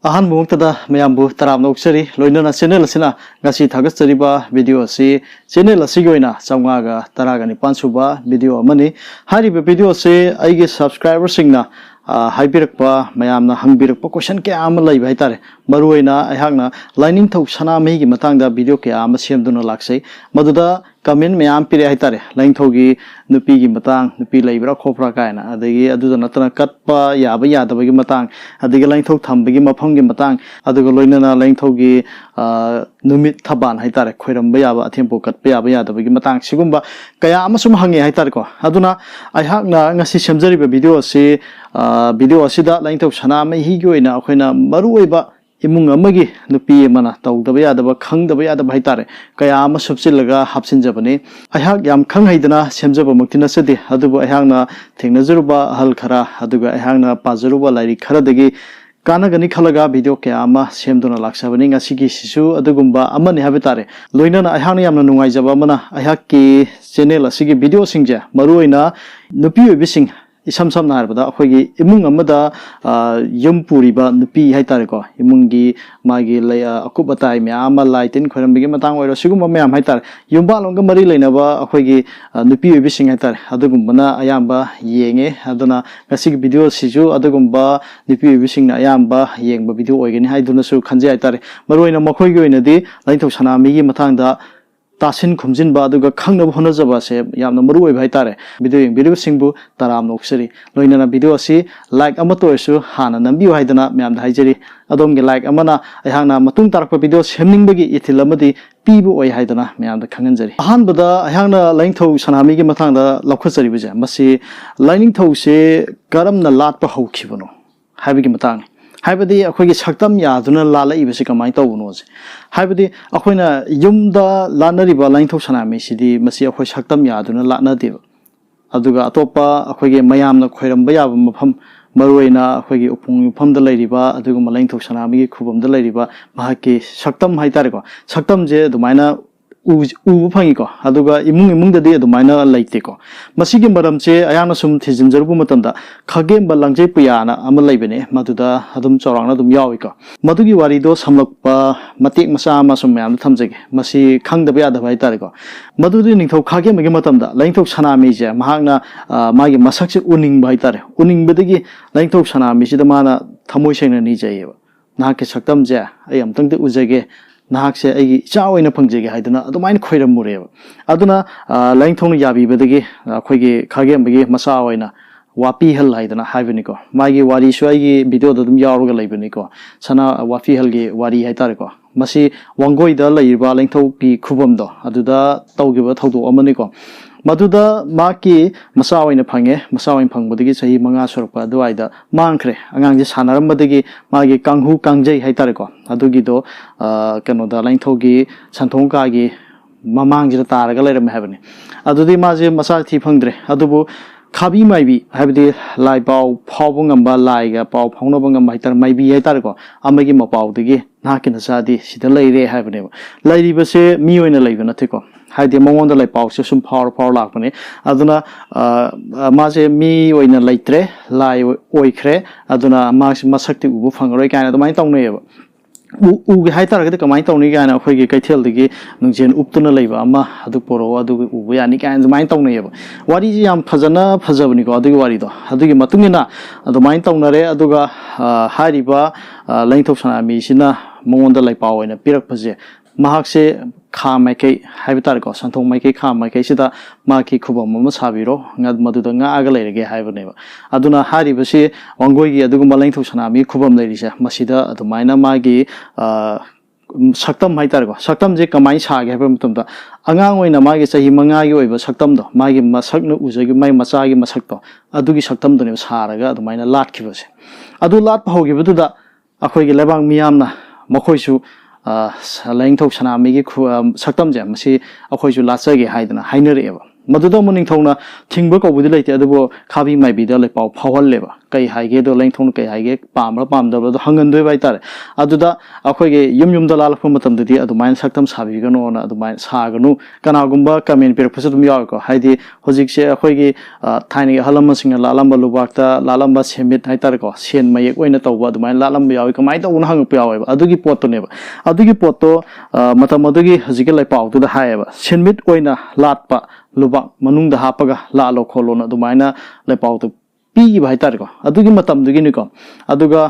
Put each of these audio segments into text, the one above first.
अहनमुक्तदा मयामबु तराम नौक्सरी लोइनना channel असिना ngasi thagachariba video asi channel asi goina chamgaga taraga ni pansuba video amani hariba video se aige subscriber singna haibirakpa mayamna hangbirakpa question ke am lai bhai tare maruina aihakna lining thau sana mei gi matangda video ke am semduna laksai maduda comment mayam pire hai tare lining thau gi nupi gi matang nupi leibra khopra kaina adagi aduda natana katpa yaba yadaba gi matang adagi lining thau thamba gi mafam gi matang aduga loinana lining thau gi numit thaban hai tare khoiramba yaba athempo katpa yaba yadaba gi matang sigumba kaya amasum hange hai tare ko aduna aihakna ngasi semjariba video se video asida lining thau sana mei hi gi oina akhoina maru oiba imung amagi nupi mana tawdaba yadaba khangdaba yadaba haitare kaya ama subsilaga hapsinjabani aihak yam khang haidana semjaba maktina sedi adubu aihakna thengnajuruba hal khara aduga aihakna pajaruba lairi khara dagi kanagani khalaga video ke ama semduna laksabani ngasigi sisu adugumba amani habitare loinana aihakna yamna nungaijaba mana aihak ki channel asigi video singja maruina nupi obising isam sam na harbada akhoi imung amada yumpuriba nupi haitare ko imungi magi lay akubatai me ama laitin khorambi gi matang oiro sigum myam haitare yumba longa mari leinaba akhoi nupi obising haitare adugumbana ayamba yenge aduna ngasig video siju adugumba nupi obising na ayamba yengba video oigani haiduna su khanje haitare maroina makhoi gi oinadi lainthau sanami gi matangda तासिन खुमजिन बादुगा खंगनब होनजबा से यामना मरु ओइ भाइतारे video video सिंगबु तराम नोक्सरी लोइनाना video असि like अमा तोयसु हाना नंबिउ हाइदना ma'am हाइजरी अदोम गे like अमाना अहांगना मतुंग Tarak video सेमनिंगबगी ethyl अमदि पीबु ओइ हाइदना ma'am the खंगनजरी अहानबदा अहांगना लाइनथौ सनामी गे मथांगदा लखसरी बजे मसी lining थौ से करमना लाटपा हौखिबनो हाइबगी मतांग हाइबदी अखोगी सक्तम यादुना लालाइबसे कमाय तौबनोजे हाइबदी अखोइना युमदा लानरिबा लाइनथौ सनामी सिदी मसी अखोइ सक्तम यादुना लानदेब अदुगा अतोपा अखोगी मयामना खोइरमबा याब मफम मरुइना अखोगी उपुंग उफमदा लैरिबा अदुगा लाइनथौ सनामी खुबमदा लैरिबा माहाकी सक्तम हाइतारेको सक्तम जे दुमाइना उ फंगिको अदुगा इमुंग इमुंगददी अदुमाइना लैतेको मसिगे मरमचे अयाना सुम थिजिनजरबु मतंदा खगेंबा लंगजे पुयाना अमा लैबने मदुदा अदुम चौरांगना अदुम याविको मदुगी वारिदो समलकपा मतेक मसा अमा सुम म्याम थमजगे मसि खंगदबा यादबा हाइतारेको मदुदी निंगथौ खागेमगे मतंदा लाइंगथौ सनामीजे महागना मागी मसकसे उनिंगबा हाइतारे उनिंगबदगी लाइंगथौ सनामीसिदा माना थमोय सेंगना निजैयेबा नाके सक्तमजे अय अमतंगदे उजगे नाहकसे अगी इचा ओइना फंगजेगे हाइदना अदुमाइन खोइरमुरेबा अदुना लाइंगथौन याबीबदगी अखोइगे खागेमबगे मसा ओइना वापी हल हाइदना हाइबनिको मागी वारी सुआइगे वीडियो ददुम यावरगा लैबनिको सना वापी हलगे वारी हाइतारेको मसी वांगोइदा लैबा लाइंगथौ की खुबमदो अदुदा तौगेबा थौदो अमनिको मदुदा माकी मसा ओइना फंगे मसा ओइन फंगबदगी सही मंगा सुरपा दुआइदा मांखरे अंगांजे सानारमबदगी मागी कांगहु कांगजै हाइतारेको अदुगिदो कनोदा लाइंथौगी संथोंकागी ममांगजिदा तारगा लैरम हाबनि अदुदी माजे मसा थि फंगद्रे अदुबु खाबी माइबी हाबदि लाई पाव फावबंगंबा लाइगा पाव फावनबंगंबा हाइतार माइबी हाइतारेको अमगी मपावदगी नाके नसादी सिदा लैरे हाबनेबा लैरिबसे मी ओइना लैबा नथेको हाइदि मंगोंदा लाई पावसे सुम फावर लाकपने अदुना माजे मी ओइना लैत्रे लाई ओइख्रे अदुना मासे मसक्ति उबु फंगरोय कायना दमाइन तौनेबा उगे हाइतारगदि कमाइन तौनि गायना अखोइगे कैथेलदगी नुंजेन उपतुना लैबा अमा अदु पोरो अदु उबु यानि कायना दमाइन तौनेबा वारिजि याम फजना फजबनिको अदुगी वारिदो अदुगी मतुंगिना दमाइन तौनरे अदुगा हारिबा लाइंथौ सनामी सिना मंगोंदा लाई पाव ओइना पिरकपजे महाकसे खा माइकै हाइबतारको संथों माइकै खा माइकै सिदा माकी खुबम म साबिरो ngad maduda nga aga leirege haibneba aduna haribase wangoigi aduguma lainthau sanami khubam leirise masida adumaina magi saktam haitarko saktam je kamai sage haibam tumda angang oina magi sahi manga gi oiba saktam do magi masakna ujagi mai macha gi masak to adugi saktam do ne saraga adumaina latkibase adu lat hogi buda akhoi gi lebang miyamna makhoisu लाइंगथौ सनामी की सक्तम जे मसी अखोइसु लाचगे हाइदना हाइनरेबा मदुदा मुनिंग थौना थिंगबो कौबुदि लेते अदुबो खाबी माइबिदा ले पाउ फावहल्लेबा कै हाइगे दो Lang थौन कै हाइगे पामरा पामदबो हंगनदोय बाइतारे अदुदा अखोइगे yum लालफो मतमददि अदुमाइन सक्तम साबिगनो ना अदुमाइन सागनु कनागुंबा comment पिरफसु दुम यावको हाइदि होजिकसे अखोइगे थाइनि हलमसिंग लालंबा लुबाक्ता लालंबा सेमिट हाइतारेको सेन मयek ओइना तौबा अदुमाइन लालंबा यावि कमाइ तौना हंगप यावेबा अदुगी पोत्तोनेबा अदुगी पोत्तो मतम अदुगी होजिके लै पाउतुदा हायबा सेनमिट ओइना लाटपा लुबाक मनुंग हापगा लालो खोलोना अदुमाइना लै पाउतु पीगी हाइतारेको अदुगी मतमदुगिनिको अदुगा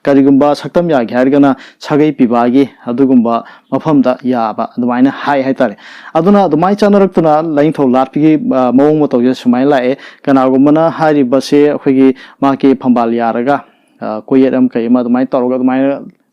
करिगुंबा सक्तम यागे हारगना सगै पिबागी अदुगुंबा मफमदा याबा अदुमाइना हाइ हाइतारे अदुना अदुमाइ चानरक्तुना लाइंथौ लाटपिगी मवंग मतौजे सुमाइ लाए कनागुंबना हारिबसे अखोइगी माके फंबाल यारगा कोयेरम कैमा अदुमाइ तौरगा अदुमाइ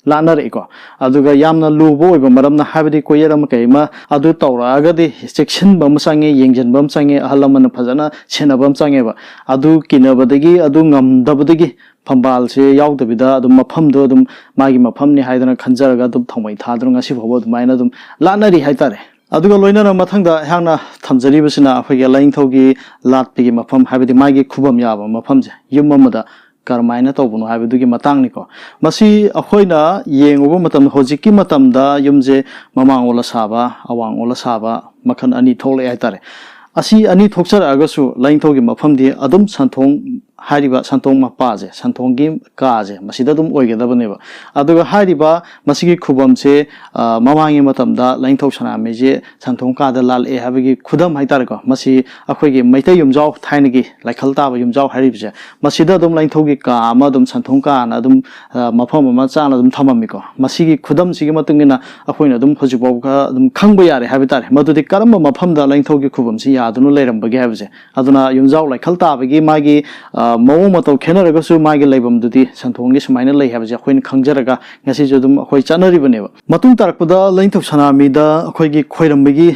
लानरेको अदुगा यामना लुबो ओइबा मरमना हाबदि कोयेरम कैमा अदु तौरागदि सेक्शन बम संगे येंजन बम संगे अहलमन फजना सेनबम संगेबा अदु किनबदगी अदु ngमदबदगी फंबाल से यावदबिदा अदुम मफमदो अदुम मागी मफमनि हाइदना खंजरगा अदुम थौमै थाद्रो ngasi फबो अदुमाइना अदुम लानरि हाइतारे अदुगा लोइनना मथंगदा हांगना थमजरिबसिना अखोइगे लाइंथौगी लाटपिगी मफम हाबदि मागी खुबम याबा मफमजे युम अमदा करमाइना तौबनो हाबदुगी मतंगनिको मसी अखोइना येंगोबो मतम होजिकी मतमदा युमजे ममांगोला साबा अवांगोला साबा मखन अनि थोले हाइतारे असी अनि थोक्सरअगसु लाइंथौगी मफमदि अदुम संथोंग हारिबा संथोंग मपाजे संथोंगी काजे मसिदा दुम ओइगदबनेबा अदुगा हारिबा मसिगी खुबमसे ममांगी मतमदा लाइंथौ सनामेजे संथोंग कादा लाल ए हाबगी खुदम हाइतारको मसि अखोइगी मैतै युमजाव थाइनगी लाइखलताबा युमजाव हारिबजे मसिदा दुम लाइंथौगी का अमा दुम संथोंग काना दुम मफम अमा चाना दुम थममिको मसिगी खुदम सिगी मतुंगिना अखोइना दुम होजिबौगा दुम खंगबा यारे हाबितारे मदुदि करम मफमदा लाइंथौगी खुबमसि यादुनु लेरमबगे हाबजे अदुना युमजाव लाइखलताबगी मागी मवो मतौ खेनरगसु मागी लैबमदुदि संथोंगी सुमाइना लै हाबजे अखोइन खंजरगा ngasi jodum akhoi chanaribane matung tarakpada lainthok sanamida akhoi khoirambagi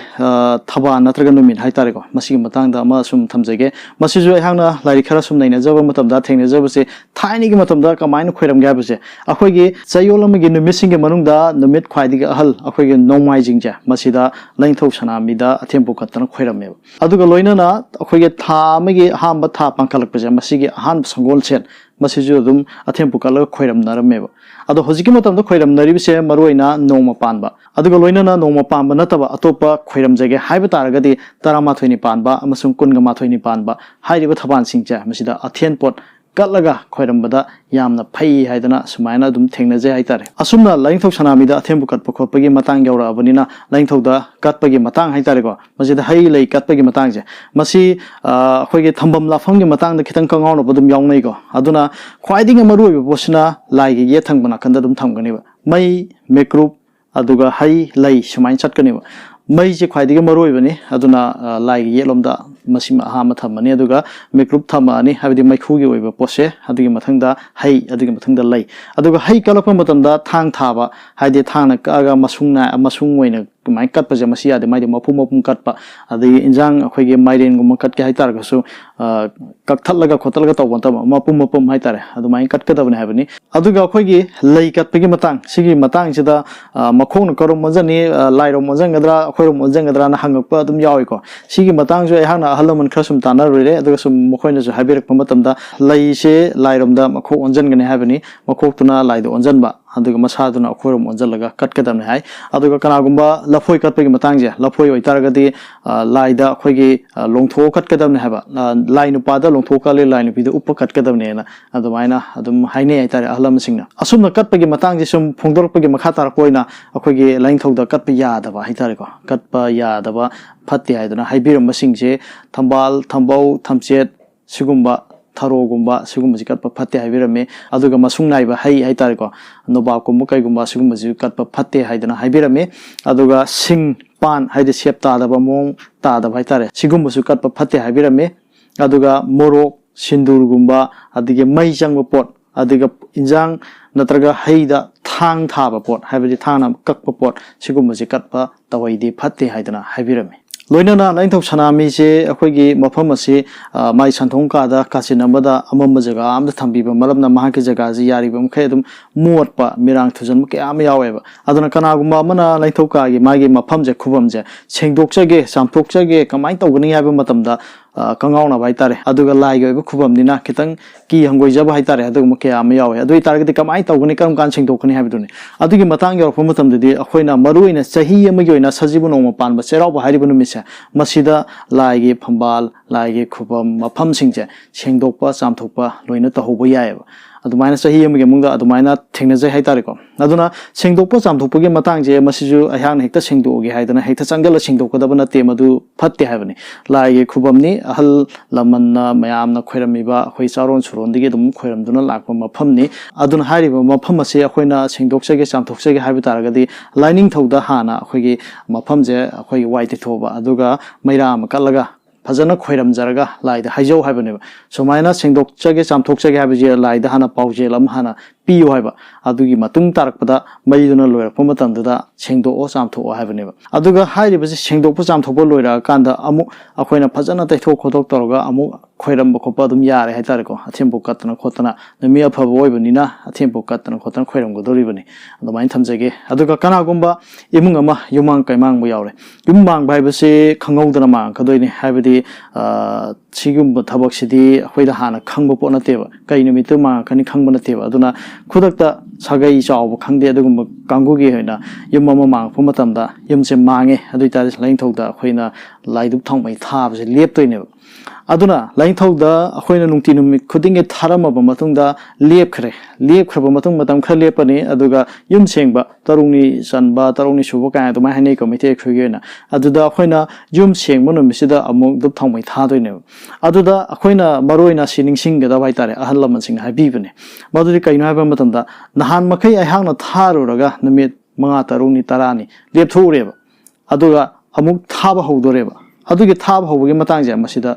thaba natraga numin haitare ko masi matang da ma sum thamjage masi jo hangna lairi khara sum naina jaba matam da thengna jaba se thaini gi matam da kamain khoiram ga base akhoi gi chayolam gi numising gi manung da numit khwaidi gi ahal akhoi gi nomai jingja masi da lainthok sanamida athempu katana khoirame aduga loina na akhoi gi tha amagi hamba tha pangkalak pase masi gi ahan sangol chen masi jo dum athempu kala khoiram narameba अदो होजिकी मतम दो खोइरम नरिबिसे मरोइना नोमा पानबा अदुगा लोइना नोमा पानबा नतबा अतोपा खोइरम जगे हाइबा तारगदि 13 Panba अमसुंग 19 Panba हाइरिबा थबान सिंगचा मसिदा अथेन pot Kalga खोइरमबदा यामना फै हाइदना सुमाइना दुम थेंगनजे हाइतारे असुमना लाइंथौक सनामीदा अथेंबु कटप खोपगी मतंग यौरा अबनिना लाइंथौदा कटपगी मतंग हाइतारे को मसिदा हई लै कटपगी मतंग जे मसी अखोइगे थंबम लाफंगी Matang the खितंग कंगाउनो बदुम याउनै को अदुना ख्वाइदिंग मरुइबे बोसना लाइगे ये थंगबना कंदा दुम थंगनिबा मै मेक्रुप अदुगा हई लै सुमाइन चटकनिबा मै जे ख्वाइदिंग मरुइबनि अदुना लाइगे ये लोमदा मसिमा हामा थमनी अदुगा मेक्रुप थमानी हाबिदि मैखुगी ओइबा पोसे अदुगी मथंगदा हई अदुगी मथंगदा लै अदुगा हई कलपा मतंदा थांग थाबा हाइदि थांगना कागा मसुंग ओइना माइ कटपजे मसि यादे माइदि मफुम कटपा अदि इंजांग अखोइगे माइरेन गुम कटके हाइतारगसु कक्थलगा खोतलगा तौबंता मफुम हाइतारे अदुमाइ कटकदबने हाबनि अदुगा अखोइगे लै कटपगे मतंग सिगी मतंग सिदा मखोंग करो मजनी लाइरो मजंगदरा अखोइरो मजंगदरा ना हंगकपा अदुम यावइको सिगी मतंग जो हांगना अहलमन खरसुम ताना रोइरे अदुगा सुम मखोइना जो हाबिरकपा मतमदा लैसे लाइरोमदा मखो ओंजनगने हाबनि मखोक्तुना लाइदो ओंजनबा अदुगा मसादुना अखोइरोम ओंजलगा कटकदबने हाय अदुगा कनागुंबा लफोय कटपगी मतंगजे लफोय ओइतारगदि लाइदा अखोइगे लोंथो कटकदबने हाबा लाइ नुपादा लोंथो काले लाइ नुपिदा उप कटकदबने ना अदुमाइना अदुम हाइने हाइतारे अहलमसिंगना असुमना कटपगी मतंगजे सुम फोंदोरपगी मखा तारकोइना अखोइगे लाइंथौदा कटप यादबा हाइतारे को कटप यादबा फत्ते हाइदना हाइबिरमसिंगजे थंबाल थंबौ थमचेत सिगुंबा थारोगुंबा सिगुंबजी कटप फत्ते हाइबिरमे अदुगा मसुंग नाइबा हई हाइतारे को नोबाकुंबा कैगुंबा सिगुंबजी कटप फत्ते हाइदना हाइबिरमे अदुगा सिंग पान हाइदे सेप तादबा मोंग तादबा हाइतारे सिगुंबसु कटप फत्ते हाइबिरमे अदुगा मोरोक सिंदूरगुंबा अदिगे मै चंगबा पोट अदिगा इंजांग नत्रगा हईदा थांग थाबा पोट हाइबदि थांगना ककपा पोट सिगुंबजी कटप तवैदि फत्ते हाइदना हाइबिरमे लोइनना लाइनथौ सनामी से अखोइगी मफम असे माइ संथों कादा कासिन अमदा अमम जगह आमदा थंबीबा मरमना महाके जगह जी यारिबा मखे अदुम मुवटपा मिरांग थुजन के आम यावेबा अदुना कनागुमा अमना लाइनथौ कागी मागी मफम जे खुबम जे सेंदोकचगे सामथोकचगे कमाइ तौगनी हाबा मतमदा कंगाउना हाइतारे अदुगा लाइगे ओइबा खुबमनिना खितंग की हंगोइजबा हाइतारे अदुगुमा के आम यावे अदुइ तारगदि कमाइ तौगनी करम कान सेंदोकनी हाबिदुनि अदुगी मतांग यरफो मतमदि अखोइना मरुइना सही अमगी ओइना सजिबु नोंमा पानबा चेराउबा हारिबु नुमिसे मसिदा लाइगे फंबाल लाइगे खुबम मफम सिंजे सेंदोकपा चामथोकपा लोइना तहौबा यायबा अदुमाइना सही अमगे मुंगदा अदुमाइना थेंगनजै हाइतारेको अदुना सेंदोकपा चामथोकपगे मतांगजे मसिजु अहांगना हेक्ता सेंदोगे हाइदना हेक्ता चंगल सेंदोकदबा नते मदु फत्ते हाइबनि लाइगे खुबमनि अहल लमन्ना मयामना खोइरमिबा अखोइ चारोन सुरोनदिगे दुम खोइरमदुना लाकपा मफमनि अदुना हारिबा मफम असे अखोइना सेंदोकचगे चामथोकचगे हाइबा तारगदि लाइनिंग थौदा हाना अखोइगे मफमजे अखोइ वाइते थोबा अदुगा मैराम कलगा फजना खोइरम जरगा लाइदा हाइजौ हाइबनेबा सुमाइना सेंदोकचगे चामथोकचगे हाइबजे लाइदा हाना पाउजेलम हाना पियो हाइबा अदुगी मतुंग तारकपदा मैदुना लोयरपा मतंददा सेंदोओ चामथोओ हाइबनेबा अदुगा हाइरिबसे सेंदोकपा चामथोकपा लोयरा कांदा अमु अखोइना फजना तैथोक खोथोक तौरगा अमु खोइरम बखोपा अदुम यारे हाइतारेको अथेंबो कतना खोतना नमी अफबा ओइबनिना अथेंबो कतना खोतना खोइरम गदोरिबनि अदुमाइन थमजगे अदुगा कनागुम्बा इमुंग अमा युमांग कैमांग बु यावरे युमांग बाइबसे खंगौदना मांग कदोइने हाइबदि सिगुम्बा थबकसिदि अखोइदा हाना खंगबो पोट नतेबा कै निमित्त मांग खनि खंगबा नतेबा अदुना खुदक्ता सगै चावबो खंगदे अदुगुम्बा कांगुगी होइना युम अमा मांगपो मतमदा युमसे मांगे अदुइतारिस लाइनथौदा अखोइना लाइदुप थांमै थाबसे लेपतोइनेबा अदुना लाइनथौदा अखोइना नुंगति नुमित खुदिंगे थारमबा मतुंगदा लेपखरबा मतुंग मतम खर लेपनी अदुगा युम सेंगबा तरुंगनी सनबा तरुंगनी सुबो काय अदुमा हाइनै कमिटे खुगिना अदुदा अखोइना युम सेंगबो नुमिसिदा अमुक दुप थांमै थादोइने अदुदा अखोइना मरोइना सिनिंगसिंगदा बाइतारे अहल लमनसिंग हाइबिबने मदुदि कैनो हाइबा मतमदा नहान मखै अहांगना थारुरगा नुमित मंगा तरुंगनी तरानी लेपथोरेबा अदुगा अमुक थाबा हौदोरेबा अदुगे थाब हौबगे मतांगजे मसिदा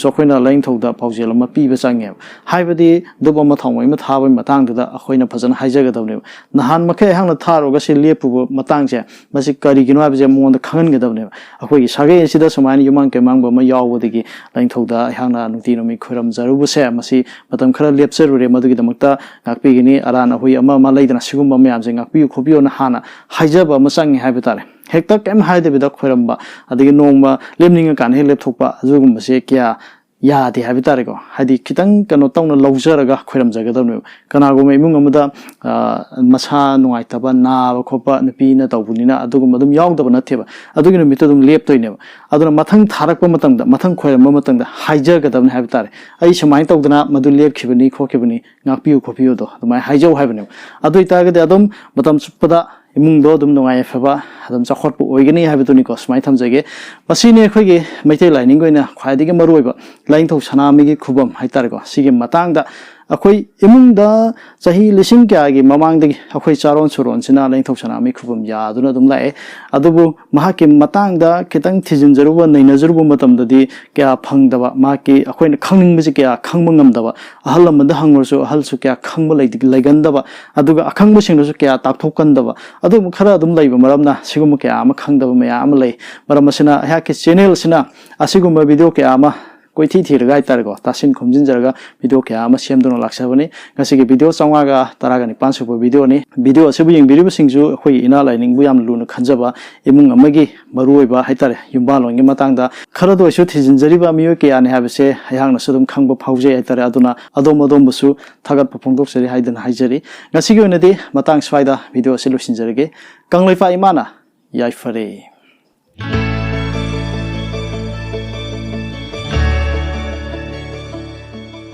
अखोइना लाइनथौदा पाउजेल अमा पीबा चांगे हाइबदि दुब अमा थांमै मा थाबै मतांगदा अखोइना फजन हाइजगदबने नहान मखे हांगना थारोगा से लेपुबो मतांगजे मसि करिगिनो हाबजे मोंद खंगनगदबने अखोइगी सागे सिदा समानि युमांग केमांग बमा यावबदगी लाइनथौदा हांगना नुति नुमि खोरम जरुबसे मसि मतम खरा लेपसरुरे मदुगी दमक्ता गाकपिगिनी अराना होई अमा मा लैदना सिगुम मयामजे गाकपियु खोपियो ना हाना हाइजबा मचांगे हाइबे तारे हेक्ता केम हाइदेबिदा खोरमबा अदगी नोंगमा लेमनिंग कान हे लेपथोकपा अजुगुम्बसे क्या यादे हाइबे तारेको हाइदि खितंग कनो तौना लौजरगा खोरम जगदबने कनागुम इमुंग अमदा मसा नुंगाइतबा नाबा खोपा नपीना तौबुनिना अदुगुम अदुम यावदबा नथेबा अदुगी नुमित अदुम लेपतोइनेबा अदुना मथंग थारकपा मतंगदा मथंग खोरमबा मतंगदा हाइजगदबने हाइबे तारे आई समाइ तौदना मदु लेपखिबनी खोखिबनी गाकपियु खोपियु दो अदुमाइ हाइजौ हाइबने अदुइ तागदे अदुम मतम सुपदा इमुंग दो दुम नुंगाइ फबा अदुम चखोटपु ओइगनी हाइबतुनिको समाइ थमजगे मसिने अखोइगे मैते लाइनिंग गोइना ख्वाइदिगे मरुइबा लाइनथौ सनामीगी खुबम हाइतारेको सिगे मतांगदा अखोइ इमुंगदा चाही लिसिंग क्यागी ममांगदगी अखोइ चारोन सुरोनसिना लाइनथौ सनामी खुबम यादुना दुम लाए अदुबु महाके मतांगदा खितंग थिजिनजरुबा नैनजरुबा मतमददी क्या फंगदबा माके अखोइना खंगनिंगबसे क्या खंगमंगमदबा अहल लमदा हंगरसु अहलसु क्या खंगबा लैगंदबा अदुगा अखंगबसिंगसु क्या ताकथोकंदबा अदुम खरा अदुम लैबा मरमना सिगुम क्या आमा खंगदबा मयाम लै मरमसना अहाके चैनल सिना असिगुम वीडियो क्या आमा कोई थीरगा हाइतारेको तासिन खुमजिनजरगा वीडियो क्या आमा सेमदुना लाक्सबनी गसिगे वीडियो चौंगागा तरागानि पांचुबो वीडियोनि वीडियो असिबु यंबिरिबसिंगजु अखोइ इना लाइनिंगबु याम लुना खंजबा इमुंग अमगी मरुइबा हाइतारे युम्बालोंगी मतांगदा खरदोइसु थिजिनजरिबा मियो क्यानि हाबसे हायांगना सुदुम खंगबा फाउजे हाइतारे अदुना अदोमबसु थागत फोंदोकसरि हाइदना हाइजरि गसिगे ओनदि मतांग स्वाइदा वीडियो असिलुसिनजरगे कंगलैफा इमाना याइफरे